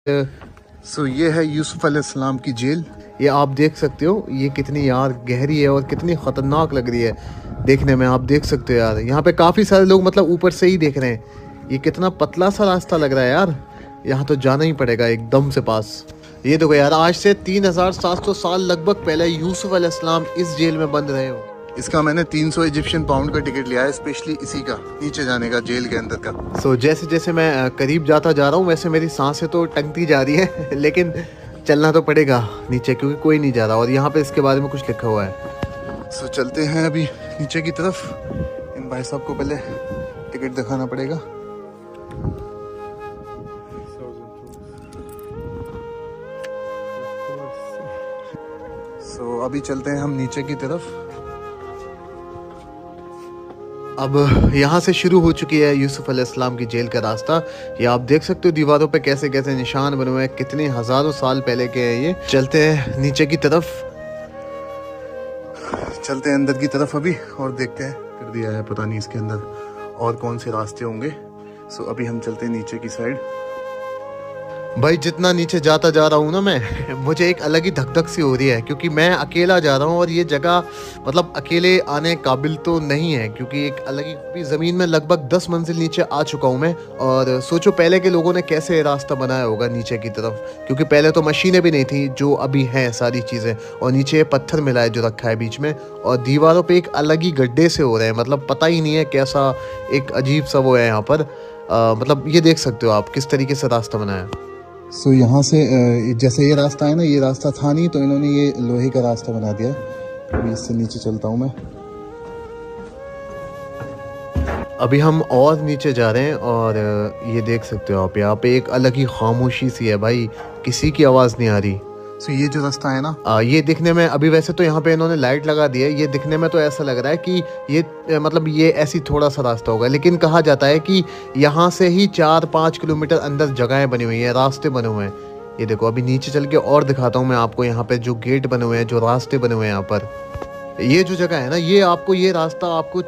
सो ये है यूसुफ अलैहिस्सलाम की जेल। ये आप देख सकते हो ये कितनी यार गहरी है और कितनी ख़तरनाक लग रही है देखने में। आप देख सकते हो यार, यहाँ पे काफ़ी सारे लोग मतलब ऊपर से ही देख रहे हैं। ये कितना पतला सा रास्ता लग रहा है यार, यहाँ तो जाना ही पड़ेगा एकदम से पास। ये देखो यार, आज से 3700 साल लगभग पहले यूसुफ अलैहिस्सलाम इस जेल में बंद रहे हो। इसका मैंने 300 इजिप्शियन पाउंड का टिकट लिया है, स्पेशली इसी का, नीचे जाने का, जेल के अंदर का। सो जैसे जैसे मैं करीब जाता जा रहा हूँ वैसे मेरी सांसें तो टंगती जा रही है लेकिन चलना तो पड़ेगा नीचे, क्योंकि कोई नहीं जा रहा और यहाँ पे इसके बारे में कुछ लिखा हुआ है। सो चलते हैं अभी नीचे की तरफ। इन भाई साहब को पहले टिकट दिखाना पड़ेगा। सो अभी चलते हैं हम नीचे की तरफ। अब यहाँ से शुरू हो चुकी है यूसुफ अलैहिस्सलाम की जेल का रास्ता। ये आप देख सकते हो दीवारों पे कैसे कैसे निशान बने हुए हैं, कितने हजारों साल पहले के हैं ये। चलते हैं नीचे की तरफ, चलते हैं अंदर की तरफ अभी और देखते हैं। कर दिया है, पता नहीं इसके अंदर और कौन से रास्ते होंगे। सो अभी हम चलते हैं नीचे की साइड। भाई जितना नीचे जाता जा रहा हूँ ना मैं, मुझे एक अलग ही धक धक सी हो रही है, क्योंकि मैं अकेला जा रहा हूँ और ये जगह मतलब अकेले आने काबिल तो नहीं है, क्योंकि एक अलग ही ज़मीन में लगभग 10 मंजिल नीचे आ चुका हूँ मैं। और सोचो पहले के लोगों ने कैसे रास्ता बनाया होगा नीचे की तरफ, क्योंकि पहले तो मशीनें भी नहीं थी जो अभी हैं सारी चीज़ें। और नीचे पत्थर मिला है जो रखा है बीच में, और दीवारों पर एक अलग ही गड्ढे से हो रहे हैं, मतलब पता ही नहीं है कैसा एक अजीब सा वो है यहाँ पर। मतलब ये देख सकते हो आप किस तरीके से रास्ता बनाया। सो यहाँ से जैसे ये रास्ता है ना, ये रास्ता था नहीं, तो इन्होंने ये लोहे का रास्ता बना दिया है। अभी इससे नीचे चलता हूँ मैं। अभी हम और नीचे जा रहे हैं और ये देख सकते हो आप, यहाँ पे एक अलग ही खामोशी सी है भाई, किसी की आवाज़ नहीं आ रही। सो ये जो रास्ता है ना, ये दिखने में, अभी वैसे तो यहाँ पे इन्होंने लाइट लगा दी है, ये दिखने में तो ऐसा लग रहा है कि ये मतलब ये ऐसी थोड़ा सा रास्ता होगा, लेकिन कहा जाता है कि यहाँ से ही 4-5 किलोमीटर अंदर जगहें बनी हुई हैं, रास्ते बने हुए हैं। ये देखो अभी नीचे चल के और दिखाता हूँ मैं आपको, यहाँ पे जो गेट बने हुए हैं, जो रास्ते बने हुए हैं यहाँ पर। ये जो जगह है ना, ये आपको, ये रास्ता आपको